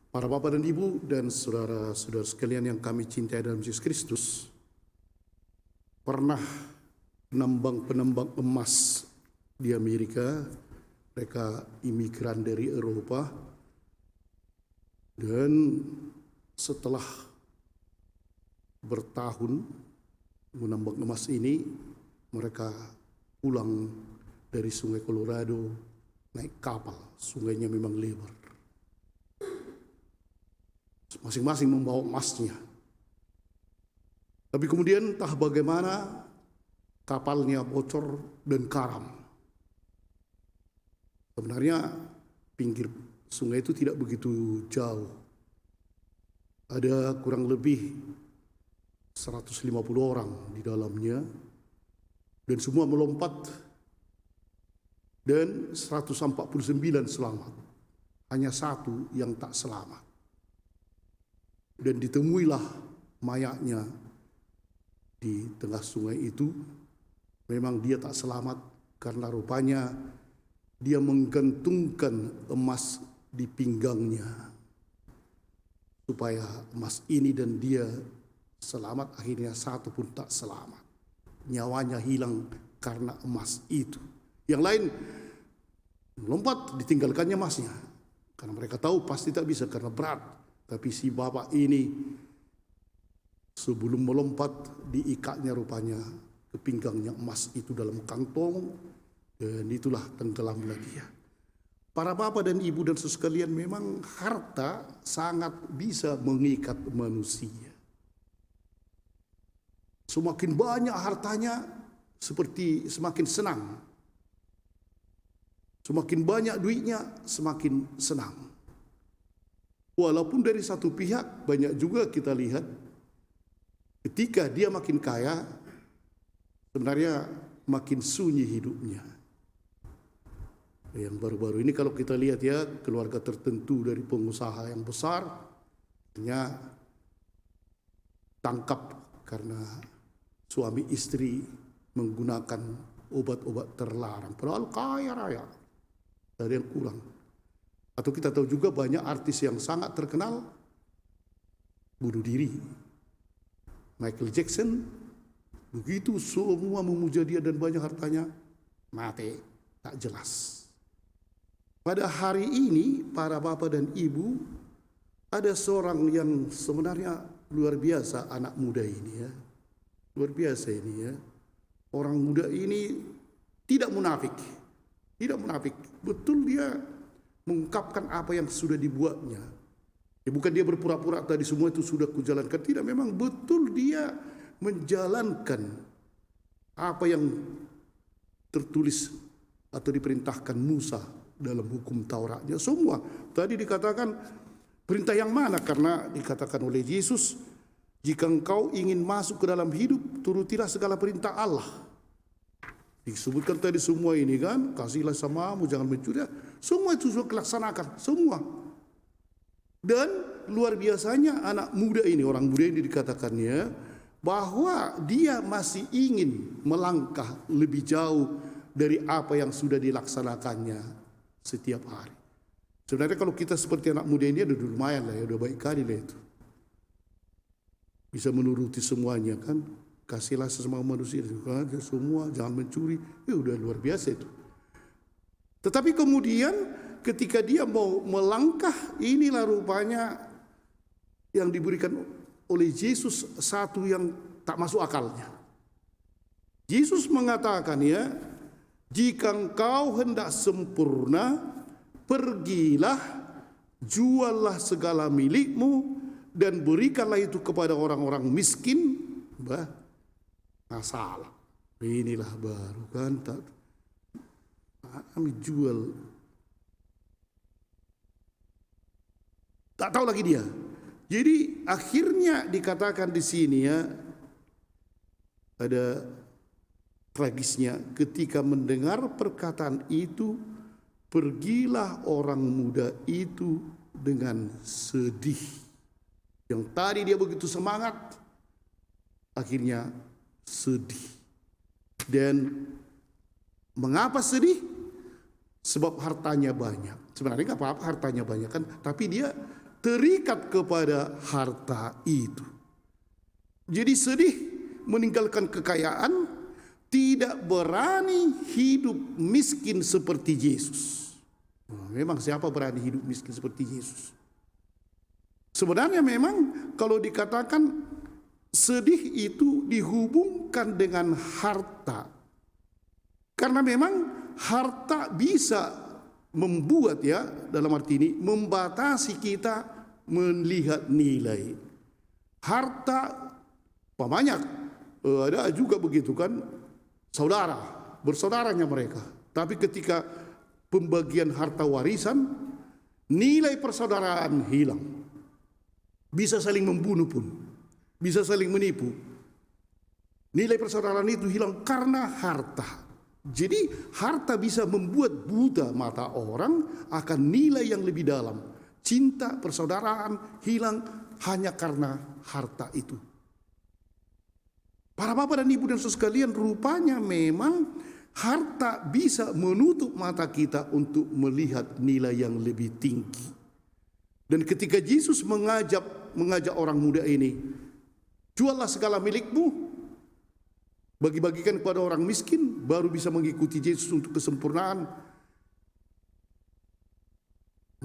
Para bapak dan ibu dan saudara-saudara sekalian yang kami cintai dalam Yesus Kristus, pernah penambang emas di Amerika, mereka imigran dari Eropa, dan setelah bertahun menambang emas ini, mereka pulang dari Sungai Colorado naik kapal. Sungainya memang lebar. Masing-masing membawa emasnya. Tapi kemudian entah bagaimana kapalnya bocor dan karam. Sebenarnya pinggir sungai itu tidak begitu jauh. Ada kurang lebih 150 orang di dalamnya dan semua melompat dan 149 selamat. Hanya satu yang tak selamat. Dan ditemuilah mayatnya di tengah sungai itu. Memang dia tak selamat karena rupanya dia menggantungkan emas di pinggangnya supaya emas ini dan dia selamat. Akhirnya satu pun tak selamat, nyawanya hilang karena emas itu. Yang lain melompat, ditinggalkannya emasnya karena mereka tahu pasti tak bisa karena berat. Tapi si bapak ini sebelum melompat diikatnya rupanya ke pinggangnya emas itu dalam kantong, dan itulah tenggelamlah dia. Para bapak dan ibu dan sekalian, memang harta sangat bisa mengikat manusia. Semakin banyak hartanya, seperti semakin senang. Semakin banyak duitnya, semakin senang. Walaupun dari satu pihak banyak juga kita lihat ketika dia makin kaya, sebenarnya makin sunyi hidupnya. Yang baru-baru ini kalau kita lihat ya, keluarga tertentu dari pengusaha yang besar, artinya tangkap karena suami istri menggunakan obat-obat terlarang. Padahal kaya raya, ada yang kurang. Atau kita tahu juga banyak artis yang sangat terkenal bunuh diri. Michael Jackson, begitu semua memuja dia dan banyak hartanya, mati, tak jelas. Pada hari ini, para bapak dan ibu, ada seorang yang sebenarnya luar biasa, anak muda ini ya. Luar biasa ini ya. Orang muda ini tidak munafik. Tidak munafik. Betul dia mengungkapkan apa yang sudah dibuatnya. Ya, bukan dia berpura-pura tadi semua itu sudah kujalankan. Tidak, memang betul dia menjalankan apa yang tertulis atau diperintahkan Musa dalam hukum Tauratnya. Semua tadi dikatakan perintah yang mana? Karena dikatakan oleh Yesus, jika engkau ingin masuk ke dalam hidup, turutilah segala perintah Allah. Disebutkan tadi semua ini kan, kasihlah samamu, jangan mencuri. Semua itu sudah dilaksanakan, semua. Dan luar biasanya anak muda ini, orang muda ini dikatakannya bahwa dia masih ingin melangkah lebih jauh dari apa yang sudah dilaksanakannya setiap hari. Sebenarnya kalau kita seperti anak muda ini, udah lumayan lah ya, udah baik kali lah itu. Bisa menuruti semuanya kan. Kasihlah sesama manusia, semua, jangan mencuri, ya udah luar biasa itu. Tetapi kemudian ketika dia mau melangkah, inilah rupanya yang diberikan oleh Yesus satu yang tak masuk akalnya. Yesus mengatakan ya, jika engkau hendak sempurna, pergilah, juallah segala milikmu, dan berikanlah itu kepada orang-orang miskin. Salah. Inilah baru kan, kami jual. Tak tahu lagi dia. Jadi akhirnya dikatakan di sini ya, ada tragisnya ketika mendengar perkataan itu, pergilah orang muda itu dengan sedih. Yang tadi dia begitu semangat, akhirnya sedih. Dan mengapa sedih? Sebab hartanya banyak. Sebenarnya nggak apa-apa hartanya banyak kan, tapi dia terikat kepada harta itu. Jadi sedih meninggalkan kekayaan, tidak berani hidup miskin seperti Yesus. Memang siapa berani hidup miskin seperti Yesus? Sebenarnya memang kalau dikatakan sedih itu dihubungkan dengan harta. Karena memang harta bisa membuat, ya, dalam arti ini membatasi kita melihat nilai. Harta banyak, ada juga begitu kan, saudara, bersaudaranya mereka. Tapi ketika pembagian harta warisan, nilai persaudaraan hilang. Bisa saling membunuh pun, bisa saling menipu. Nilai persaudaraan itu hilang karena harta. Jadi harta bisa membuat buta mata orang akan nilai yang lebih dalam. Cinta, persaudaraan hilang hanya karena harta itu. Para bapak dan ibu dan saudara sekalian, rupanya memang harta bisa menutup mata kita untuk melihat nilai yang lebih tinggi. Dan ketika Yesus mengajak orang muda ini, juallah segala milikmu, bagi-bagikan kepada orang miskin, baru bisa mengikuti Yesus untuk kesempurnaan.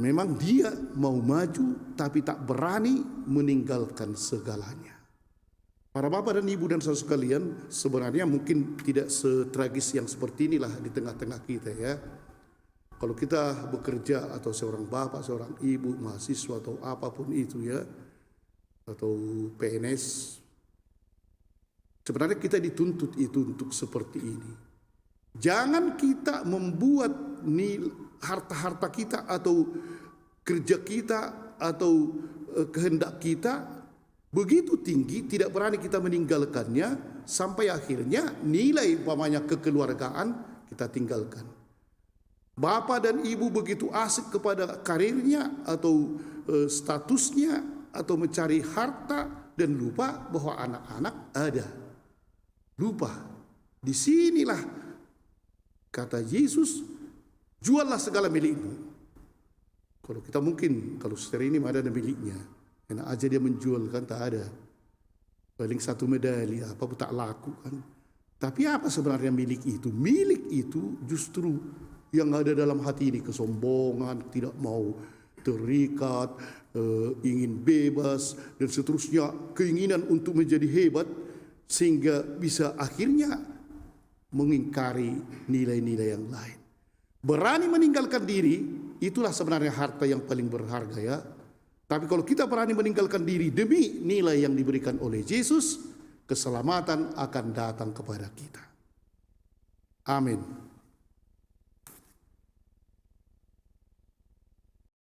Memang dia mau maju, tapi tak berani meninggalkan segalanya. Para bapak dan ibu dan saudara sekalian, sebenarnya mungkin tidak setragis yang seperti inilah di tengah-tengah kita, ya. Kalau kita bekerja atau seorang bapak, seorang ibu, mahasiswa atau apapun itu, ya, atau PNS, sebenarnya kita dituntut itu untuk seperti ini. Jangan kita membuat harta-harta kita atau kerja kita atau kehendak kita begitu tinggi, tidak berani kita meninggalkannya, sampai akhirnya nilai umpamanya kekeluargaan kita tinggalkan. Bapak dan ibu begitu asik kepada karirnya atau statusnya atau mencari harta dan lupa bahwa anak-anak ada. Lupa. Disinilah kata Yesus, juallah segala milikmu. Kalau kita mungkin, kalau sekarang ini ada miliknya, enak aja dia menjual kan, tak ada. Paling satu medali, apa pun tak laku kan. Tapi apa sebenarnya milik itu? Milik itu justru yang ada dalam hati ini, kesombongan, tidak mau terikat, ingin bebas, dan seterusnya, keinginan untuk menjadi hebat, sehingga bisa akhirnya mengingkari nilai-nilai yang lain. Berani meninggalkan diri, itulah sebenarnya harta yang paling berharga, ya. Tapi kalau kita berani meninggalkan diri demi nilai yang diberikan oleh Yesus, keselamatan akan datang kepada kita. Amin.